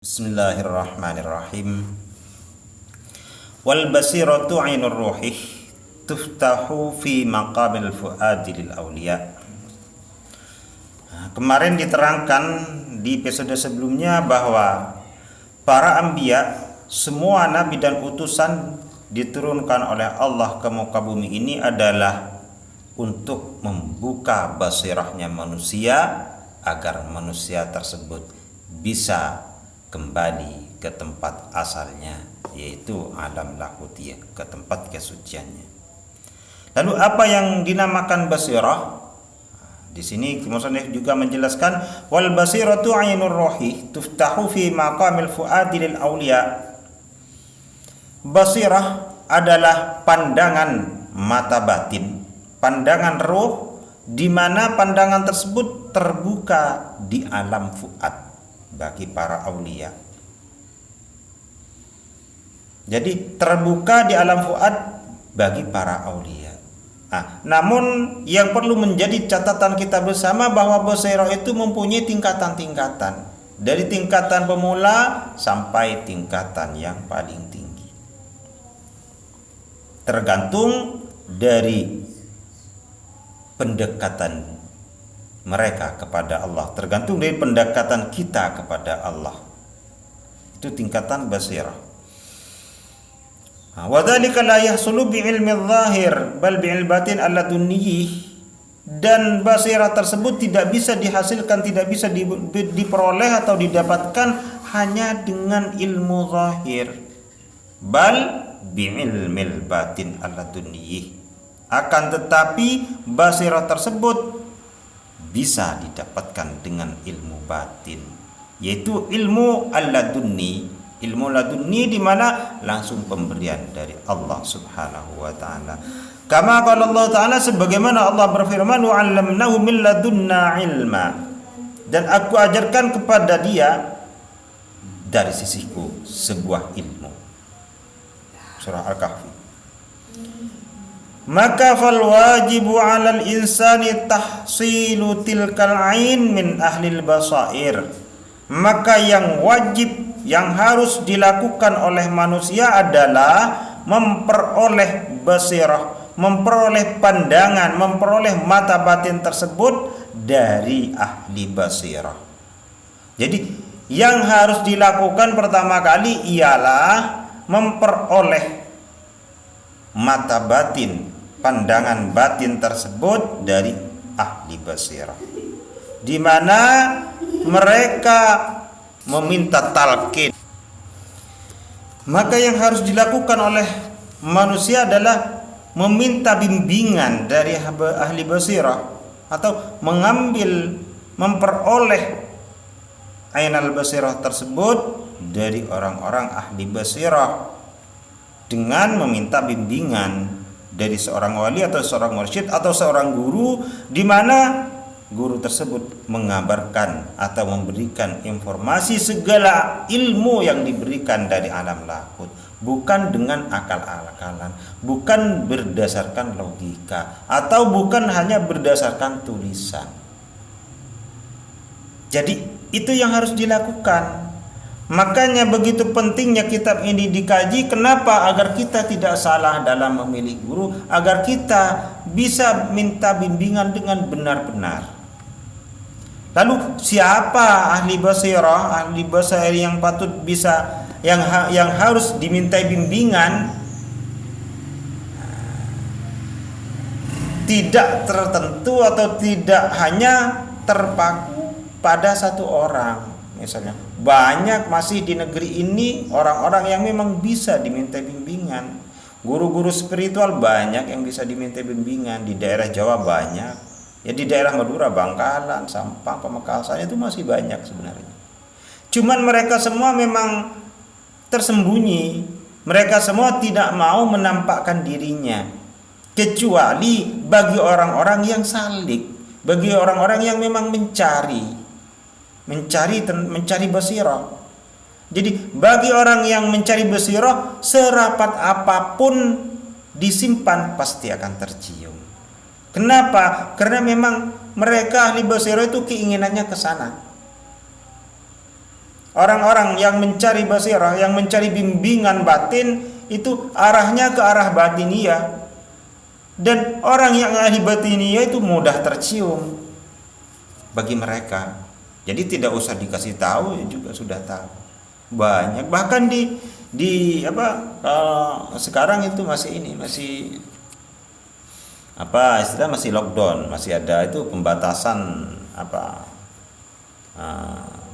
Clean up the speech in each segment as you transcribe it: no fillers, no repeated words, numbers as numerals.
Bismillahirrahmanirrahim. Wal basiratu 'ainur ruhi tuftahu fi maqamil fuadi lil awliya. Kemarin diterangkan di episode sebelumnya bahwa para anbiya, semua nabi dan utusan diturunkan oleh Allah ke muka bumi ini adalah untuk membuka basirahnya manusia agar manusia tersebut bisa kembali ke tempat asalnya, yaitu alam lahutiyah, ke tempat kesuciannya. Lalu apa yang dinamakan basirah? Di sini musannif juga menjelaskan wal basiratu 'ainur ruhi tuftahu fi maqamil fuadi lil awliya. Basirah adalah pandangan mata batin, pandangan ruh, di mana pandangan tersebut terbuka di alam fuad bagi para aulia. Jadi terbuka di alam fuad bagi para aulia. Namun yang perlu menjadi catatan kita bersama bahwa basirah itu mempunyai tingkatan-tingkatan, dari tingkatan pemula sampai tingkatan yang paling tinggi. Tergantung dari pendekatan mereka kepada Allah, tergantung dari pendekatan kita kepada Allah. Itu tingkatan basirah. Wa dzalika la yahsulu bi ilmi dzahir bal bi ilbatin alladunniyyih. Dan basirah tersebut tidak bisa dihasilkan, tidak bisa diperoleh atau didapatkan hanya dengan ilmu zahir, bal bi ilmil batin alladunniyyih. Akan tetapi basirah tersebut bisa didapatkan dengan ilmu batin, yaitu ilmu al-ladunni. Ilmu ladunni di mana langsung pemberian dari Allah Subhanahu wa taala. Kama qala Allah taala, sebagaimana Allah berfirman, wa 'allamnahu min ladunna ilma. Dan aku ajarkan kepada dia dari sisiku sebuah ilmu. Surah Al-Kahfi. Maka fal wajibu 'alal insani tahsilu tilkal 'ain min ahlil basair. Maka yang wajib, yang harus dilakukan oleh manusia adalah memperoleh basirah, memperoleh pandangan, memperoleh mata batin tersebut dari ahli basirah. Jadi yang harus dilakukan pertama kali ialah memperoleh mata batin, pandangan batin tersebut dari ahli basirah, di mana mereka meminta talqin. Maka yang harus dilakukan oleh manusia adalah meminta bimbingan dari ahli basirah, atau memperoleh ainal basirah tersebut dari orang-orang ahli basirah dengan meminta bimbingan dari seorang wali atau seorang mursyid atau seorang guru, di mana guru tersebut mengabarkan atau memberikan informasi segala ilmu yang diberikan dari alam lahut, bukan dengan akal-akalan, bukan berdasarkan logika, atau bukan hanya berdasarkan tulisan. Jadi itu yang harus dilakukan. Makanya begitu pentingnya kitab ini dikaji. Kenapa? Agar kita tidak salah dalam memilih guru, agar kita bisa minta bimbingan dengan benar-benar. Lalu siapa ahli basirah, ahli basirah yang patut bisa, yang harus dimintai bimbingan? Tidak tertentu atau tidak hanya terpaku pada satu orang. Misalnya banyak masih di negeri ini orang-orang yang memang bisa dimintai bimbingan. Guru-guru spiritual banyak yang bisa dimintai bimbingan. Di daerah Jawa banyak. Ya, di daerah Madura, Bangkalan, Sampang, Pamekasan itu masih banyak sebenarnya. Cuman mereka semua memang tersembunyi. Mereka semua tidak mau menampakkan dirinya, kecuali bagi orang-orang yang salik, bagi orang-orang yang memang mencari basirah. Jadi bagi orang yang mencari basirah, serapat apapun disimpan pasti akan tercium. Kenapa? Karena memang mereka ahli basirah itu keinginannya ke sana. Orang-orang yang mencari basirah, yang mencari bimbingan batin, itu arahnya ke arah batiniyah. Dan orang yang ahli batiniyah itu mudah tercium bagi mereka. Jadi tidak usah dikasih tahu, ya juga sudah tahu. Banyak, bahkan di sekarang itu masih istilah masih lockdown, masih ada itu pembatasan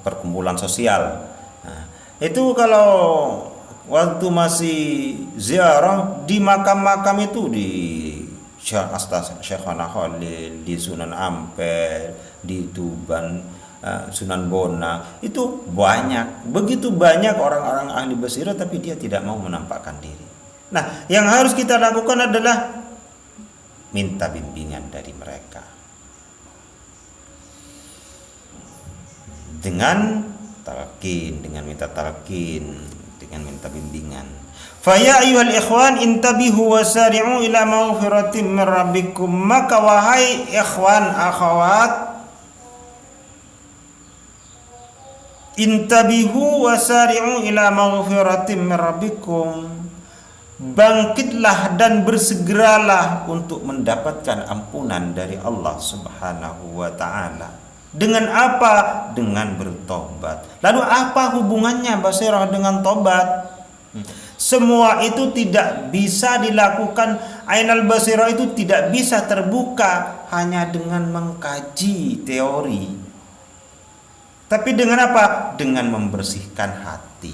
perkumpulan sosial. Nah, itu kalau waktu masih ziarah di makam-makam itu di Syekhana Khalil, di Sunan Ampel, di Tuban, Sunan Bona, itu begitu banyak orang-orang ahli basirah, tapi dia tidak mau menampakkan diri. Nah, yang harus kita lakukan adalah minta bimbingan dari mereka dengan talqin, dengan minta talqin, dengan minta bimbingan. Fa ya ayyuhal ikhwan intabihu wasari'u ila maghfiratin min rabbikum. Maka wahai ikhwan akhwat, intabihu wasari'u ila maghfiratin min rabbikum. Bangkitlah dan bersegeralah untuk mendapatkan ampunan dari Allah Subhanahu wa taala. Dengan apa? Dengan bertobat. Lalu apa hubungannya basirah dengan tobat? Semua itu tidak bisa dilakukan. Ainal basirah itu tidak bisa terbuka hanya dengan mengkaji teori. Tapi dengan apa? Dengan membersihkan hati.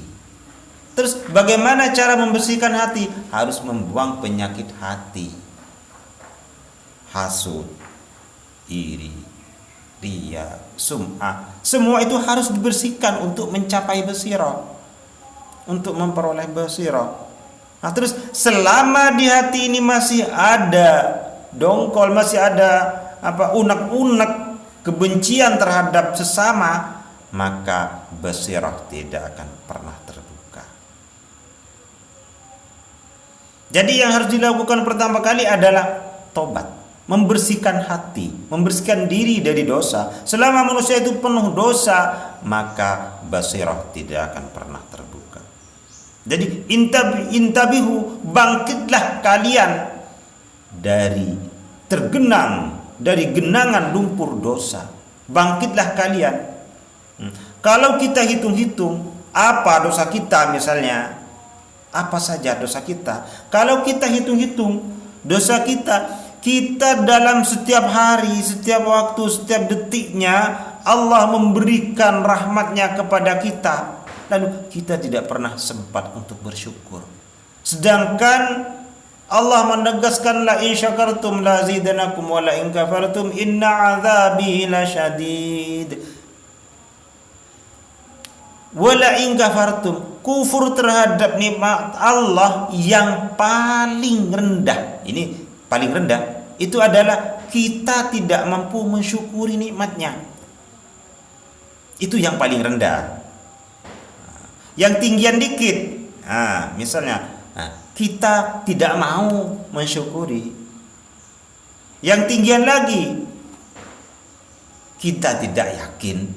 Terus bagaimana cara membersihkan hati? Harus membuang penyakit hati. Hasud, iri, riya, sum'ah, semua itu harus dibersihkan untuk mencapai basirah, untuk memperoleh basirah. Nah, terus selama di hati ini masih ada dongkol, masih ada unek-unek kebencian terhadap sesama, maka basirah tidak akan pernah terbuka. Jadi yang harus dilakukan pertama kali adalah tobat. Membersihkan hati, membersihkan diri dari dosa. Selama manusia itu penuh dosa, maka basirah tidak akan pernah terbuka. Jadi intabihu, bangkitlah kalian dari genangan lumpur dosa. Bangkitlah kalian. Kalau kita hitung-hitung apa dosa kita, misalnya apa saja dosa kita, kalau kita hitung-hitung dosa kita dalam setiap hari, setiap waktu, setiap detiknya Allah memberikan rahmatnya kepada kita, lalu kita tidak pernah sempat untuk bersyukur. Sedangkan Allah menegaskan la in syakartum la zidanakum wa la in kafartum inna azabi lasyadid. Wa la in kafartum, kufur terhadap nikmat Allah yang paling rendah. Ini paling rendah itu adalah kita tidak mampu mensyukuri nikmatnya. Itu yang paling rendah. Yang tinggian dikit, misalnya kita tidak mau mensyukuri. Yang tinggian lagi, kita tidak yakin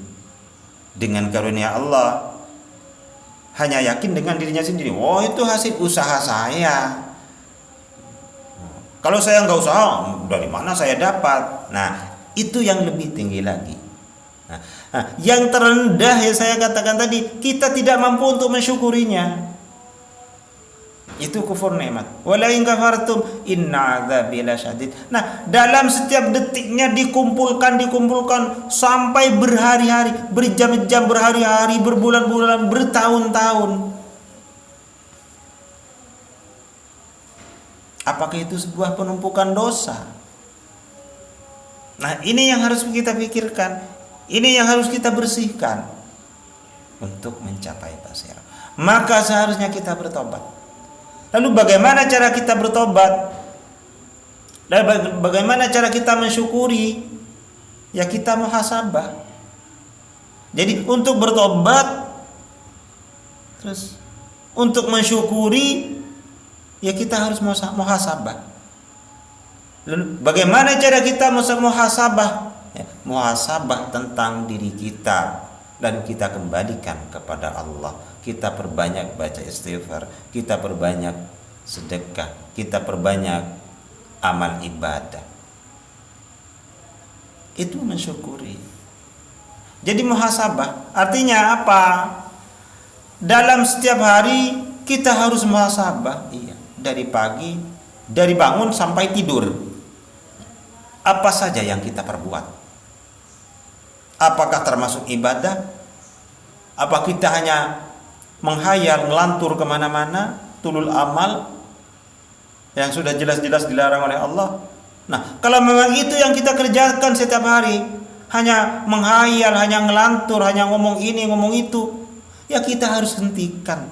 dengan karunia Allah, hanya yakin dengan dirinya sendiri. Oh, itu hasil usaha saya. Kalau saya nggak usaha, dari mana saya dapat? Nah, itu yang lebih tinggi lagi. Nah, yang terendah yang saya katakan tadi, kita tidak mampu untuk mensyukurinya. Itu kufur nikmat. Wala in kafartum inna adzabi lasyadid. Nah, dalam setiap detiknya dikumpulkan sampai berhari-hari, berjam-jam, berhari-hari, berbulan-bulan, bertahun-tahun. Apakah itu sebuah penumpukan dosa? Nah, ini yang harus kita pikirkan. Ini yang harus kita bersihkan untuk mencapai basirah. Maka seharusnya kita bertobat. Lalu bagaimana cara kita bertobat? Dan bagaimana cara kita mensyukuri? Ya, kita muhasabah. Jadi untuk bertobat, terus untuk mensyukuri, ya kita harus muhasabah. Lalu bagaimana cara kita muhasabah? Ya, muhasabah tentang diri kita. dan kita kembalikan kepada Allah. Kita perbanyak baca istighfar, kita perbanyak sedekah, kita perbanyak amal ibadah. Itu mensyukuri. Jadi muhasabah artinya apa? Dalam setiap hari kita harus muhasabah. Iya, dari pagi, dari bangun sampai tidur. Apa saja yang kita perbuat? Apakah termasuk ibadah? Apa kita hanya menghayal, ngelantur kemana-mana, tulul amal yang sudah jelas-jelas dilarang oleh Allah? Nah, kalau memang itu yang kita kerjakan setiap hari, hanya menghayal, hanya ngelantur, hanya ngomong ini, ngomong itu, ya kita harus hentikan.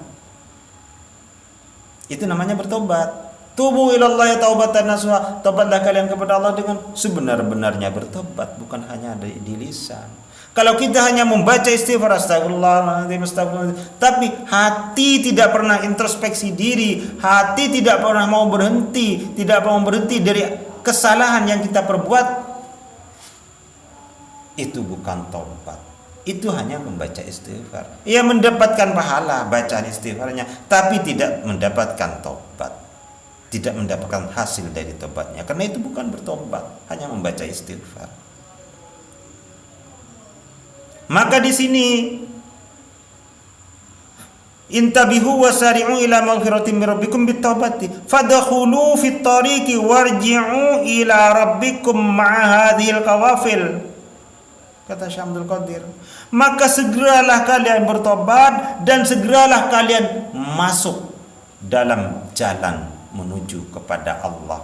Itu namanya bertobat. Tubu ilallah ya taubatan nasuha. Tobatlah kalian kepada Allah dengan sebenar-benarnya bertobat, bukan hanya di lisan. Kalau kita hanya membaca istighfar astagfirullahaladzim, tapi hati tidak pernah introspeksi diri, hati tidak pernah mau berhenti, tidak mau berhenti dari kesalahan yang kita perbuat, itu bukan taubat. Itu hanya membaca istighfar. Ia mendapatkan pahala bacaan istighfarnya, tapi tidak mendapatkan taubat. Tidak mendapatkan hasil dari tobatnya, karena itu bukan bertobat, hanya membaca istighfar. Maka di sini intabihu wasari'u ila maghfiratin min rabbikum bitaubati fadkhulu fit tariqi warji'u ila rabbikum ma'a hadhil qawafil, kata Syekh Abdul Qadir. Maka segeralah kalian bertobat dan segeralah kalian masuk dalam jalan menuju kepada Allah,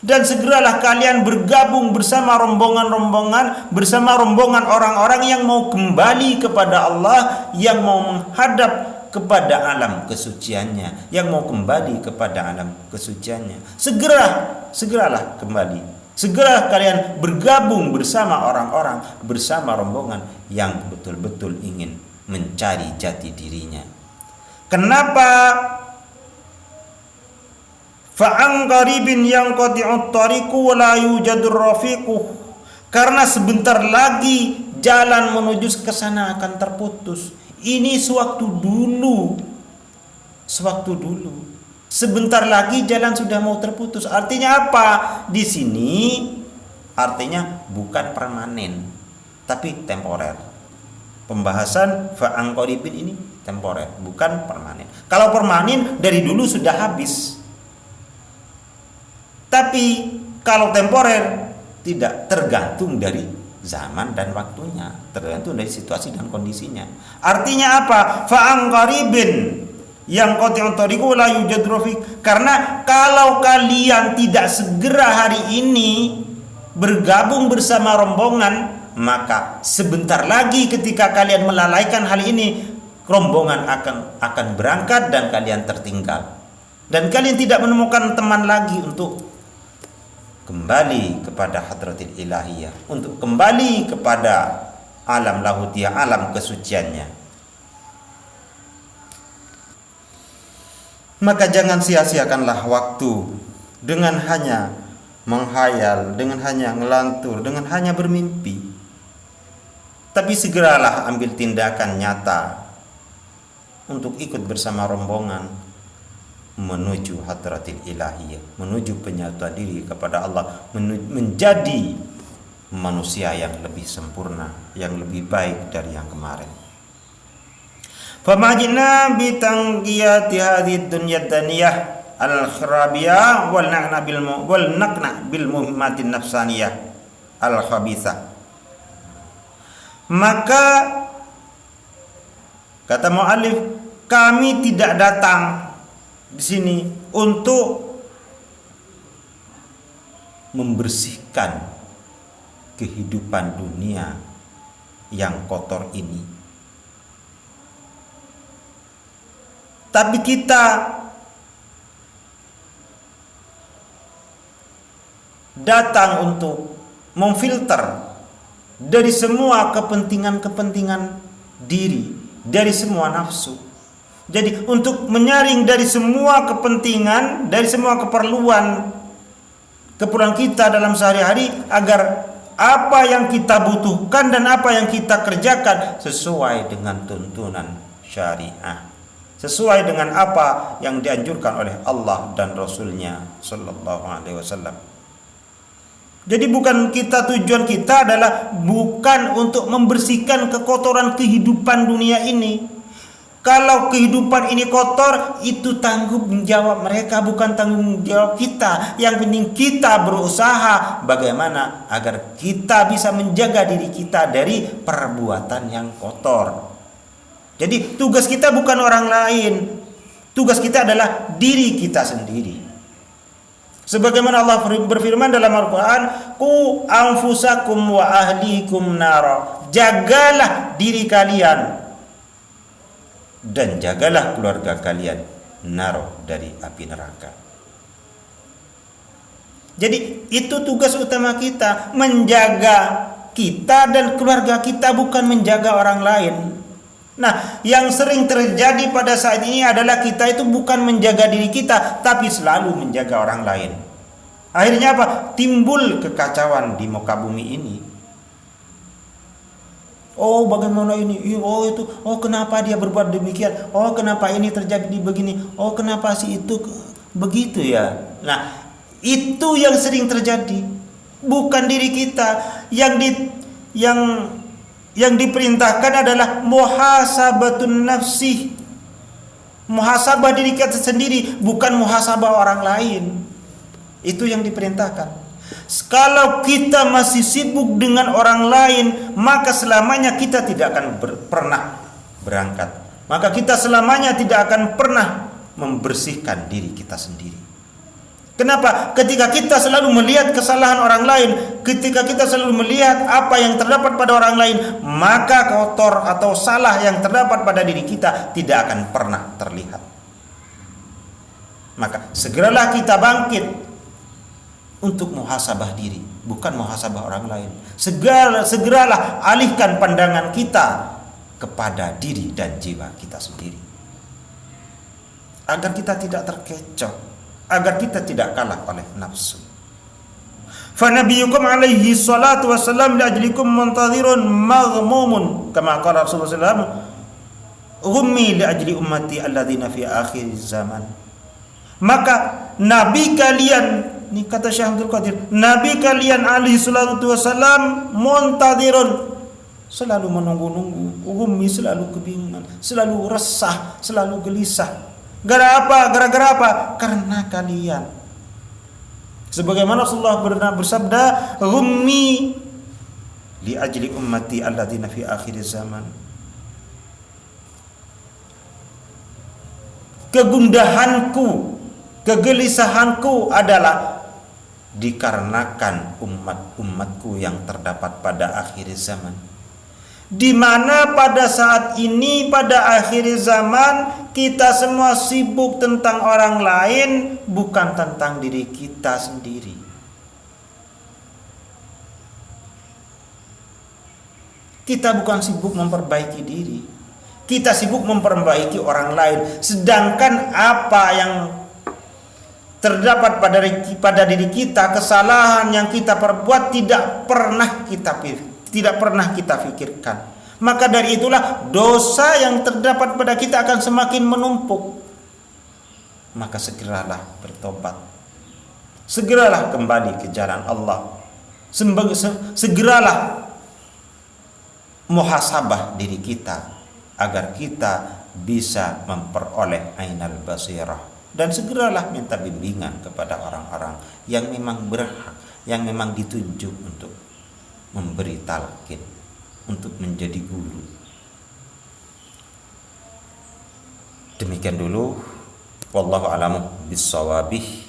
dan segeralah kalian bergabung bersama rombongan-rombongan, bersama rombongan orang-orang yang mau kembali kepada Allah, yang mau menghadap kepada alam kesuciannya, yang mau kembali kepada alam kesuciannya. Segeralah kembali. Segera kalian bergabung bersama orang-orang, bersama rombongan yang betul-betul ingin mencari jati dirinya. Kenapa? Fa'an qaribin yanqati'ut tariqu wa la yujadur rafiquh. Karena sebentar lagi jalan menuju ke sana akan terputus. Ini sewaktu dulu. Sebentar lagi jalan sudah mau terputus. Artinya apa? Di sini artinya bukan permanen, tapi temporer. Pembahasan fa'an qaribin ini temporer, bukan permanen. Kalau permanen dari dulu sudah habis. Tapi kalau temporer tidak, tergantung dari zaman dan waktunya, tergantung dari situasi dan kondisinya. Artinya apa? Fa'an qaribin yang qati'ut tariqu la yujad rafiq. Karena kalau kalian tidak segera hari ini bergabung bersama rombongan, maka sebentar lagi ketika kalian melalaikan hal ini, rombongan akan berangkat dan kalian tertinggal. Dan kalian tidak menemukan teman lagi untuk kembali kepada hadratil ilahiyah, untuk kembali kepada alam lahutiyah, alam kesuciannya. Maka jangan sia-siakanlah waktu dengan hanya menghayal, dengan hanya ngelantur, dengan hanya bermimpi. Tapi segeralah ambil tindakan nyata untuk ikut bersama rombongan menuju hadratil ilahiyah, menuju penyatuan diri kepada Allah, menjadi manusia yang lebih sempurna, yang lebih baik dari yang kemarin. Famajina bi tanqiyati hadhihi dunya daniyah al-kharabiyah wal naqna bil muhimmatin nafsaniyah al-khabithah. Maka kata muallif, kami tidak datang di sini untuk membersihkan kehidupan dunia yang kotor ini, tapi kita datang untuk memfilter dari semua kepentingan-kepentingan diri, dari semua nafsu. Jadi untuk menyaring dari semua kepentingan, dari semua keperluan kita dalam sehari-hari, agar apa yang kita butuhkan dan apa yang kita kerjakan sesuai dengan tuntunan syariah, sesuai dengan apa yang dianjurkan oleh Allah dan Rasulnya Sallallahu Alaihi Wasallam. Jadi tujuan kita adalah bukan untuk membersihkan kekotoran kehidupan dunia ini. Kalau kehidupan ini kotor, itu tanggung jawab mereka, bukan tanggung jawab kita. Yang penting kita berusaha bagaimana agar kita bisa menjaga diri kita dari perbuatan yang kotor. Jadi tugas kita bukan orang lain, tugas kita adalah diri kita sendiri. Sebagaimana Allah berfirman dalam Al-Quran, "Qu anfusakum wa ahlikum nara." Jagalah diri kalian dan jagalah keluarga kalian naro dari api neraka. Jadi itu tugas utama kita, menjaga kita dan keluarga kita, bukan menjaga orang lain. Nah, yang sering terjadi pada saat ini adalah kita itu bukan menjaga diri kita, tapi selalu menjaga orang lain. Akhirnya apa? Timbul kekacauan di muka bumi ini. Oh, bagaimana ini? Oh, itu. Oh, kenapa dia berbuat demikian? Oh, kenapa ini terjadi begini? Oh, kenapa si itu begitu ya? Nah, itu yang sering terjadi. Bukan diri kita. Yang diperintahkan adalah muhasabatun nafsi. Muhasabah diri kita sendiri, bukan muhasabah orang lain. Itu yang diperintahkan. Kalau kita masih sibuk dengan orang lain, maka selamanya kita tidak akan pernah berangkat. Maka kita selamanya tidak akan pernah membersihkan diri kita sendiri. Kenapa? Ketika kita selalu melihat kesalahan orang lain, ketika kita selalu melihat apa yang terdapat pada orang lain, maka kotor atau salah yang terdapat pada diri kita tidak akan pernah terlihat. Maka segeralah kita bangkit untuk muhasabah diri, bukan muhasabah orang lain. Segeralah alihkan pandangan kita kepada diri dan jiwa kita sendiri, agar kita tidak terkecoh, agar kita tidak kalah oleh nafsu. Fa nabiyukum alaihi salatu wassalam li ajlikum muntadhirun maghmumun kama qala Rasulullah sallallahu alaihi wasallam, "Ghummi li ajli ummati alladzina fi akhir zaman." Maka nabi kalian, ini kata Syekh Abdul Qadir, nabi kalian alaihi salatu wassalam muntadhirun, selalu menunggu-nunggu, ghummi selalu kebingungan, selalu resah, selalu gelisah. Gara-gara apa? Karena kalian. Sebagaimana Rasulullah pernah bersabda, "Ghummi li ajli ummati alladzina fi akhir zaman." Kegundahanku, kegelisahanku adalah dikarenakan umat-umatku yang terdapat pada akhir zaman. Di mana pada saat ini, pada akhir zaman, kita semua sibuk tentang orang lain, bukan tentang diri kita sendiri. Kita bukan sibuk memperbaiki diri, kita sibuk memperbaiki orang lain. Sedangkan apa yang terdapat pada diri kita, kesalahan yang kita perbuat tidak pernah kita pikirkan. Maka dari itulah dosa yang terdapat pada kita akan semakin menumpuk. Maka segeralah bertobat, segeralah kembali ke jalan Allah, segeralah muhasabah diri kita agar kita bisa memperoleh ainal basirah, dan segeralah minta bimbingan kepada orang-orang yang memang berhak, yang memang ditunjuk untuk memberi talqin, untuk menjadi guru. Demikian dulu, wallahu a'lamu bissawabih.